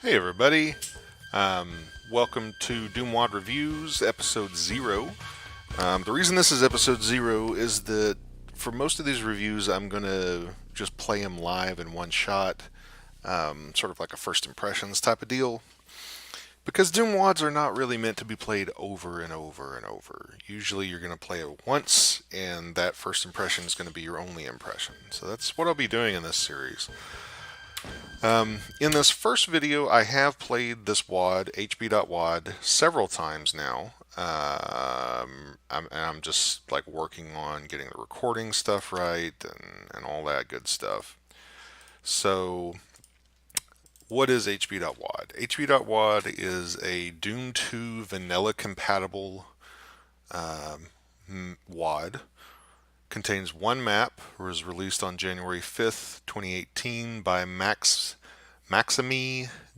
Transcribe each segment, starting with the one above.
Hey everybody, welcome to Doom WAD Reviews, episode 0. The reason this is episode 0 is that for most of these reviews I'm going to just play them live in one shot, sort of like a first impressions type of deal. Because Doom WADs are not really meant to be played over and over and over. Usually you're going to play it once, and that first impression is going to be your only impression. So that's what I'll be doing in this series. In this first video, I have played this WAD, hb.wad, several times now. I'm just like working on getting the recording stuff right and all that good stuff. So, what is hb.wad? hb.wad is a Doom 2 vanilla compatible WAD. Contains one map, was released on January 5th, 2018 by Maxime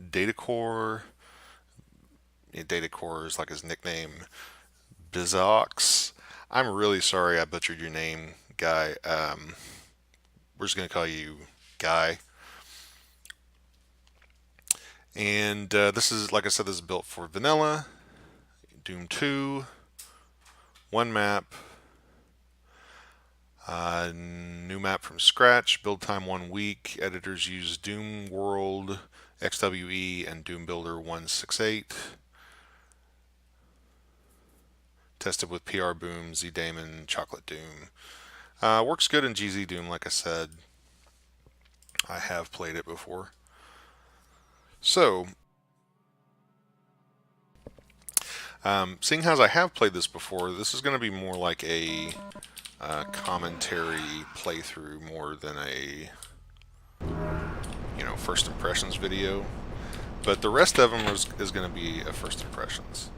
Datacore. Datacore is like his nickname, Bizox. I'm really sorry I butchered your name, Guy. We're just going to call you Guy. And this is, like I said, this is built for vanilla, Doom 2, one map. New map from scratch, build time 1 week. Editors use Doom World, XWE, and Doom Builder 168. Tested with PR Boom, Z-Daemon, Chocolate Doom. Works good in GZ Doom, like I said. I have played it before. So, seeing as I have played this before, this is going to be more like a commentary playthrough more than a first impressions video, but the rest of them is going to be a first impressions.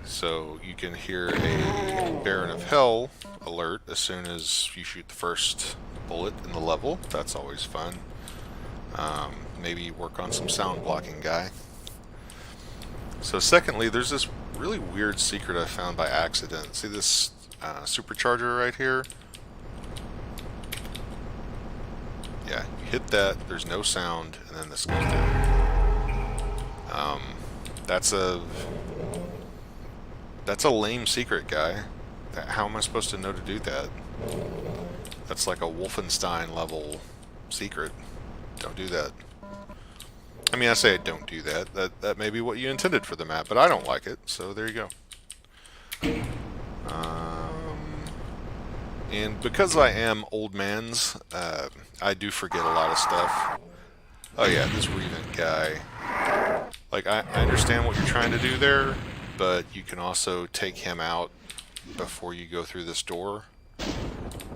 So you can hear a Baron of Hell alert as soon as you shoot the first bullet in the level. That's always fun. Maybe work on some sound blocking, Guy. So secondly, there's this really weird secret I found by accident. See this supercharger right here? Yeah, you hit that, there's no sound, and then this goes down. That's a lame secret, Guy. How am I supposed to know to do that? That's like a Wolfenstein level secret. Don't do that. I mean, I say don't do that. That may be what you intended for the map, but I don't like it, so there you go. And because I am old man's, I do forget a lot of stuff. Oh yeah, this Revent guy. Like, I understand what you're trying to do there, but you can also take him out before you go through this door.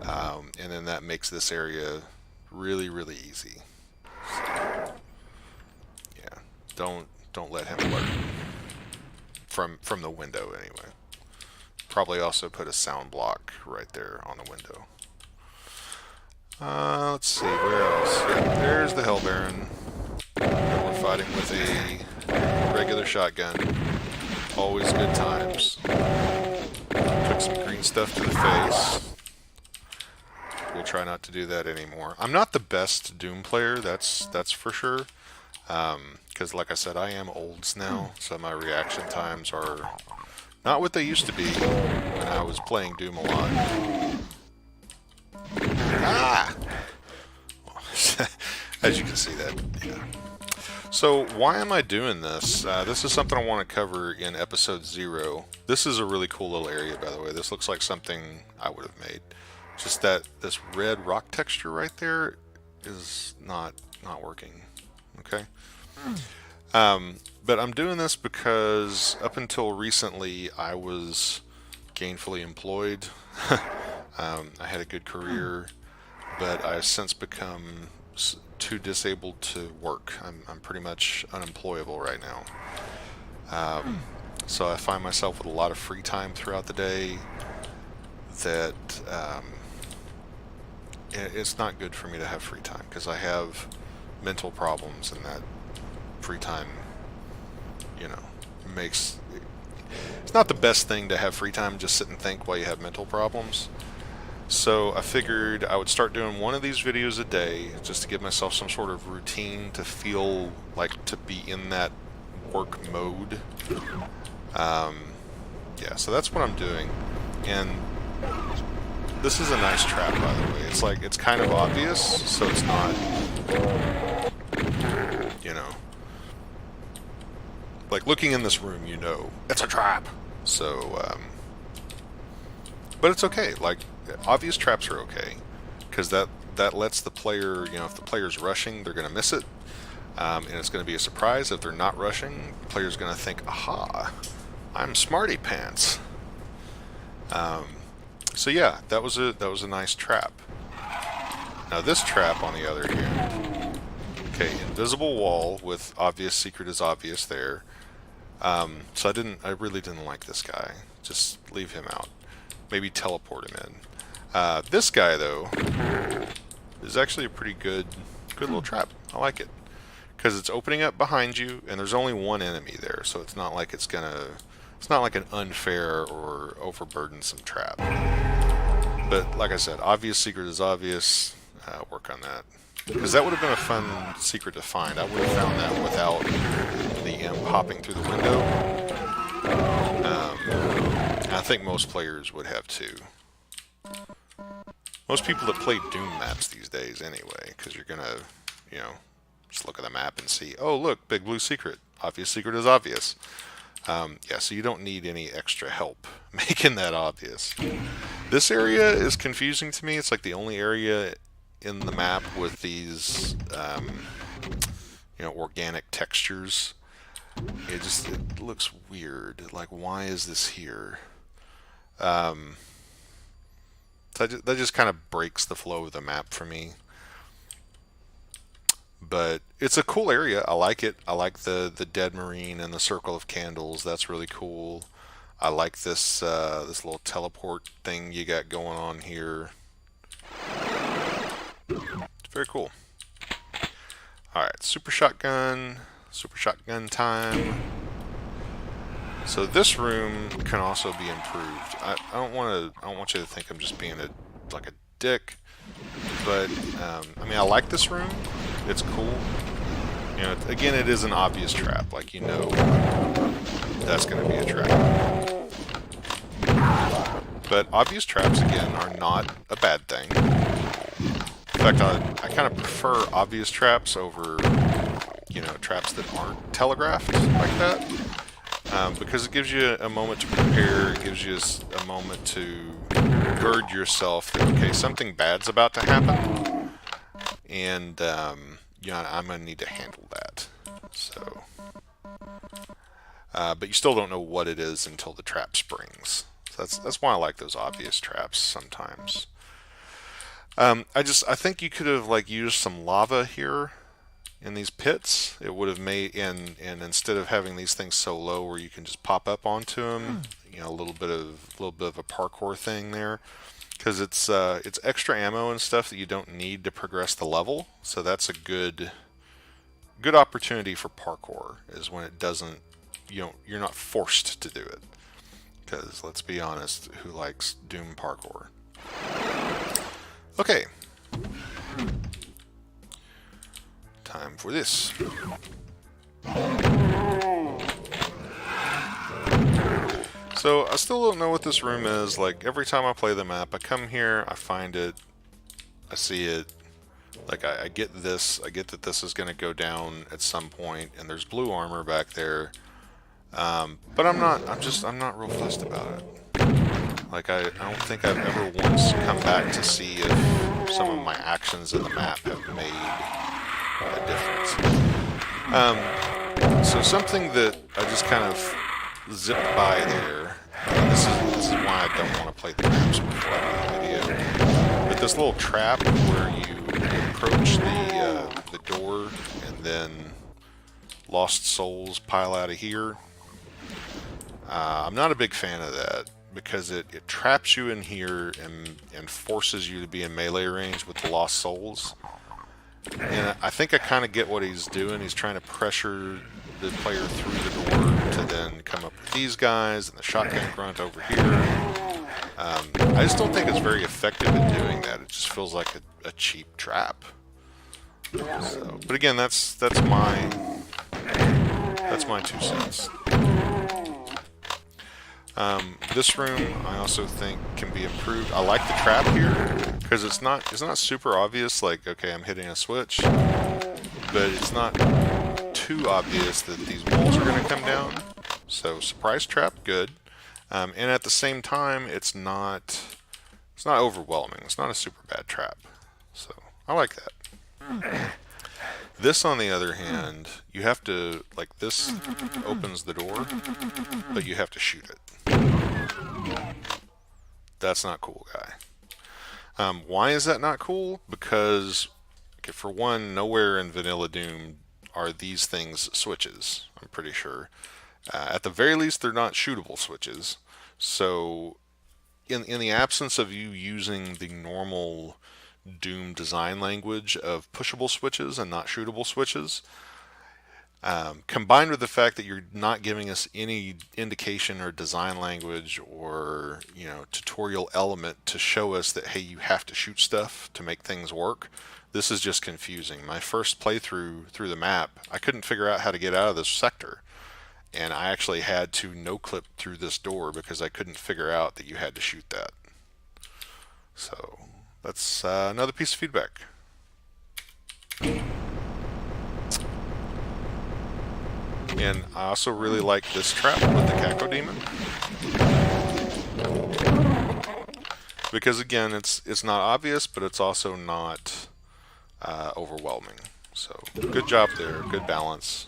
And then that makes this area really, really easy. So, yeah, don't let him alert from the window anyway. Probably also put a sound block right there on the window. Let's see, where else? Yeah, there's the Hell Baron. We're fighting with a regular shotgun. Always good times. Took some green stuff to the face. We'll try not to do that anymore. I'm not the best Doom player, that's for sure. Because like I said, I am olds now, so my reaction times are not what they used to be when I was playing Doom a lot. Ah! As you can see that, yeah. So why am I doing this? This is something I want to cover in episode 0. This is a really cool little area, by the way. This looks like something I would have made. Just that this red rock texture right there is not working. Okay? But I'm doing this because up until recently I was gainfully employed. I had a good career, but I've since become too disabled to work. I'm pretty much unemployable right now. So I find myself with a lot of free time throughout the day that it's not good for me to have free time because I have mental problems, and that free time, it's not the best thing to have free time, just sit and think while you have mental problems. So I figured I would start doing one of these videos a day just to give myself some sort of routine to feel like to be in that work mode. Yeah, so that's what I'm doing. And this is a nice trap, by the way. It's like, it's kind of obvious, so it's not, you know, like looking in this room, you know, it's a trap. So, but it's okay. Like, obvious traps are okay, because that lets the player, you know, if the player's rushing, they're going to miss it, and it's going to be a surprise. If they're not rushing, the player's going to think, aha, I'm smarty pants. So yeah, that was a nice trap. Now this trap, on the other hand, okay, invisible wall with obvious secret is obvious there. So I really didn't like this guy. Just leave him out. Maybe teleport him in. This guy though is actually a pretty good little trap. I like it because it's opening up behind you, and there's only one enemy there, so it's not like it's not like an unfair or overburdensome trap. But like I said, obvious secret is obvious. Work on that. Because that would have been a fun secret to find. I would have found that without the imp hopping through the window. I think most players would have too. Most people that play Doom maps these days anyway, because you're going to, you know, just look at the map and see, oh look, big blue secret. Obvious secret is obvious. Yeah, so you don't need any extra help making that obvious. This area is confusing to me. It's like the only area in the map with these, you know, organic textures. It looks weird. Like, why is this here? So that just kind of breaks the flow of the map for me. But it's a cool area. I like it. I like the dead marine and the circle of candles. That's really cool. I like this this little teleport thing you got going on here. It's very cool. Alright, super shotgun time. So this room can also be improved. I don't want you to think I'm just being like a dick, but I mean, I like this room. It's cool. You know, again, it is an obvious trap. Like, you know, that's going to be a trap. But obvious traps, again, are not a bad thing. In fact, I kind of prefer obvious traps over, you know, traps that aren't telegraphed like that. Because it gives you a moment to prepare, it gives you a moment to gird yourself that, okay, something bad's about to happen, and you know, I'm going to need to handle that. So, but you still don't know what it is until the trap springs. So that's why I like those obvious traps sometimes. I think you could have like used some lava here in these pits. It would have made, and instead of having these things so low where you can just pop up onto them, you know, a little bit of a parkour thing there, because it's extra ammo and stuff that you don't need to progress the level. So that's a good opportunity for parkour, is when it doesn't, you know, you're not forced to do it. Because let's be honest, who likes Doom parkour? Okay. Time for this. So I still don't know what this room is. Like, every time I play the map, I come here, I find it, I see it. Like, I get this, I get that this is going to go down at some point, and there's blue armor back there. But I'm not real fussed about it. Like, I don't think I've ever once come back to see if some of my actions in the map have made a difference. So something that I just kind of zipped by there, this is why I don't want to play the maps before I do the video, but this little trap where you approach the door and then lost souls pile out of here, I'm not a big fan of that, because it traps you in here and forces you to be in melee range with the lost souls. And I think I kind of get what he's doing. He's trying to pressure the player through the door to then come up with these guys and the shotgun grunt over here. I just don't think it's very effective at doing that. It just feels like a cheap trap. So, but again, that's my 2 cents. This room I also think can be improved. I like the trap here because it's not super obvious. Like, okay, I'm hitting a switch, but it's not too obvious that these walls are going to come down. So surprise trap, good. And at the same time, it's not overwhelming. It's not a super bad trap. So I like that. This, on the other hand, you have to, like, this opens the door, but you have to shoot it. That's not cool, guy. Why is that not cool? Because, okay, for one, nowhere in Vanilla Doom are these things switches, I'm pretty sure. At the very least, they're not shootable switches. So, in the absence of you using the normal Doom design language of pushable switches and not shootable switches, combined with the fact that you're not giving us any indication or design language or, you know, tutorial element to show us that, hey, you have to shoot stuff to make things work, this is just confusing. My first playthrough through the map, I couldn't figure out how to get out of this sector. And I actually had to no-clip through this door because I couldn't figure out that you had to shoot that. So that's another piece of feedback. And I also really like this trap with the Caco Demon. Because again, it's not obvious, but it's also not overwhelming. So good job there, good balance.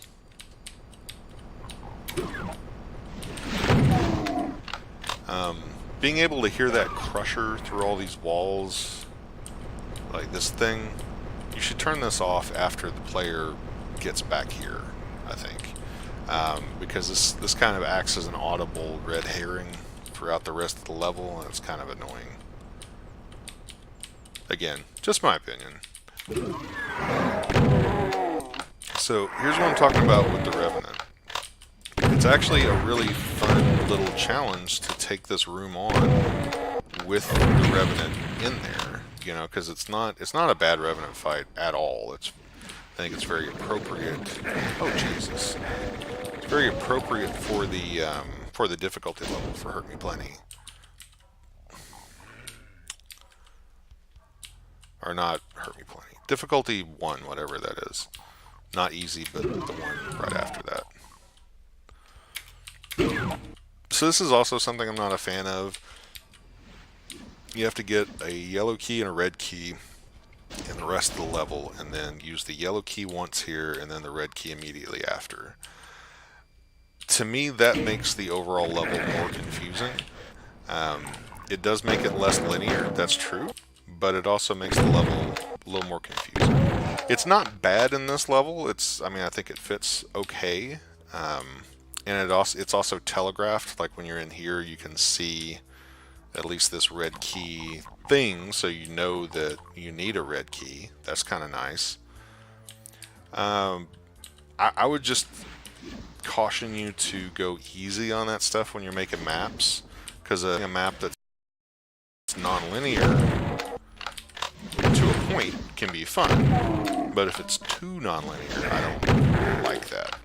Being able to hear that crusher through all these walls, like this thing, you should turn this off after the player gets back here, I think. Because this kind of acts as an audible red herring throughout the rest of the level, and it's kind of annoying. Again, just my opinion. So here's what I'm talking about with the Revenant. It's actually a really fun little challenge to take this room on with the Revenant in there, you know, because it's not a bad Revenant fight at all. I think it's very appropriate. Oh Jesus! It's very appropriate for the difficulty level for Hurt Me Plenty, or not Hurt Me Plenty. Difficulty 1, whatever that is. Not easy, but the one right after that. So this is also something I'm not a fan of. You have to get a yellow key and a red key in the rest of the level, and then use the yellow key once here, and then the red key immediately after. To me, that makes the overall level more confusing. It does make it less linear, that's true, but it also makes the level a little more confusing. It's not bad in this level. I mean, I think it fits okay. And it's also telegraphed, like when you're in here you can see at least this red key thing, so you know that you need a red key. That's kind of nice. I would just caution you to go easy on that stuff when you're making maps, because a map that's non-linear to a point can be fun, but if it's too non-linear, I don't like that.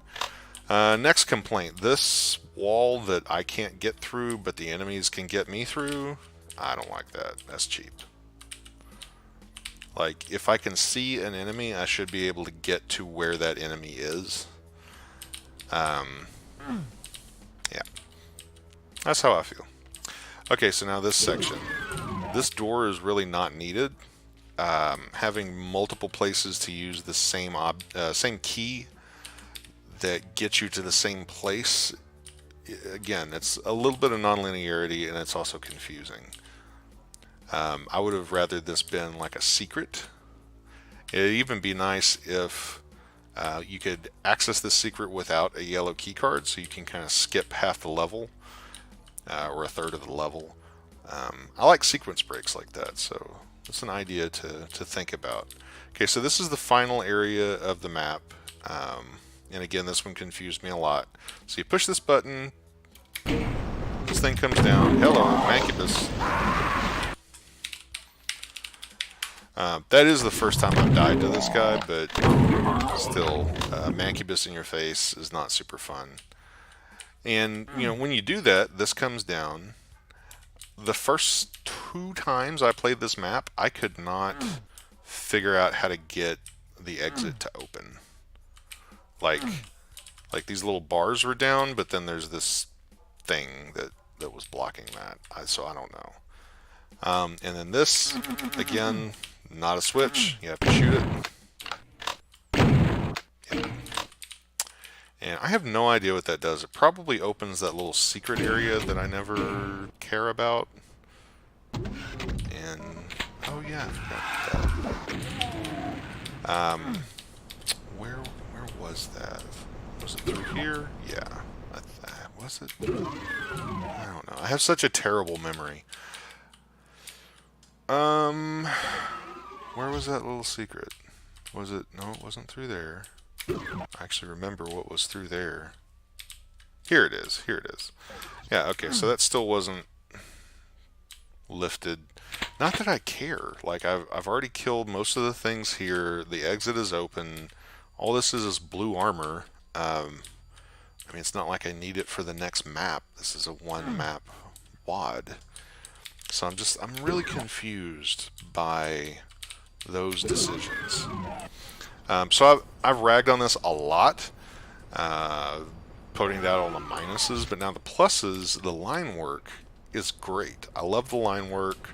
Next complaint, this wall that I can't get through but the enemies can get me through, I don't like that. That's cheap. Like, if I can see an enemy, I should be able to get to where that enemy is. Yeah. That's how I feel. Okay, so now this section. This door is really not needed. Having multiple places to use the same key that gets you to the same place, again, it's a little bit of non-linearity, and it's also confusing. I would have rather this been like a secret. It'd even be nice if you could access this secret without a yellow key card, so you can kind of skip half the level, or a third of the level. I like sequence breaks like that, so it's an idea to think about. Okay, so this is the final area of the map. And again, this one confused me a lot. So you push this button, this thing comes down. Hello, Mancubus. That is the first time I've died to this guy, but still, Mancubus in your face is not super fun. And, you know, when you do that, this comes down. The first 2 times I played this map, I could not figure out how to get the exit to open. Like these little bars were down, but then there's this thing that was blocking that. So I don't know. And then this, again, not a switch. You have to shoot it. Yep. And I have no idea what that does. It probably opens that little secret area that I never care about. And, oh yeah, I forgot that. Where was that? Was it through here? Yeah. Was it? I don't know. I have such a terrible memory. Where was that little secret? Was it? No, it wasn't through there. I actually remember what was through there. Here it is. Here it is. Yeah, okay, so that still wasn't lifted. Not that I care. Like, I've already killed most of the things here. The exit is open. All this is blue armor. I mean, it's not like I need it for the next map. This is a 1-map WAD. So I'm really confused by those decisions. So I've ragged on this a lot, putting out all the minuses, but now the pluses, the line work is great. I love the line work.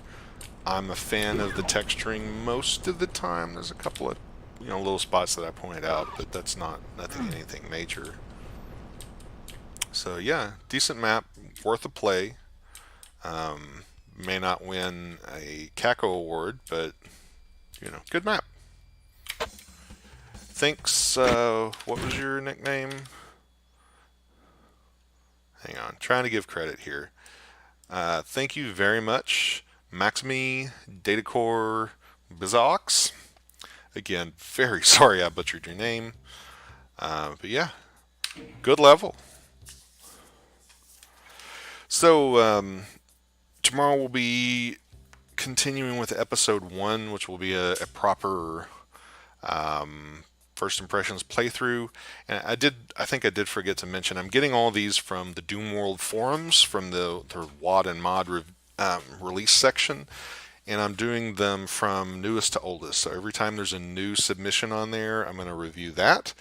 I'm a fan of the texturing most of the time. There's a couple of little spots that I pointed out, but that's nothing anything major. So yeah, decent map, worth a play. May not win a CACO award, but good map. Thanks. What was your nickname? Hang on, trying to give credit here. Thank you very much, Maximi Datacore Bizox. Again, very sorry I butchered your name. But yeah, good level. So tomorrow we'll be continuing with episode 1, which will be a proper first impressions playthrough. And I think I did forget to mention, I'm getting all these from the Doom World forums, from the WAD and mod release section, and I'm doing them from newest to oldest. So every time there's a new submission on there, I'm going to review that.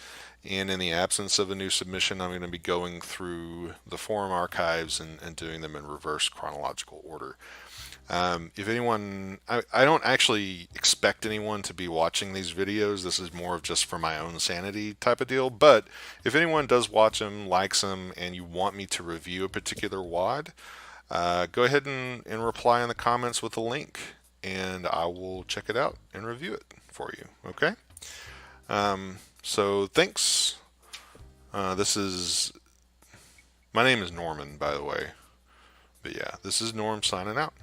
And in the absence of a new submission, I'm going to be going through the forum archives and doing them in reverse chronological order. If anyone, I don't actually expect anyone to be watching these videos. This is more of just for my own sanity type of deal. But if anyone does watch them, likes them, and you want me to review a particular WAD, go ahead and reply in the comments with a link, and I will check it out and review it for you. Okay? So thanks. My name is Norman, by the way. But yeah, this is Norm signing out.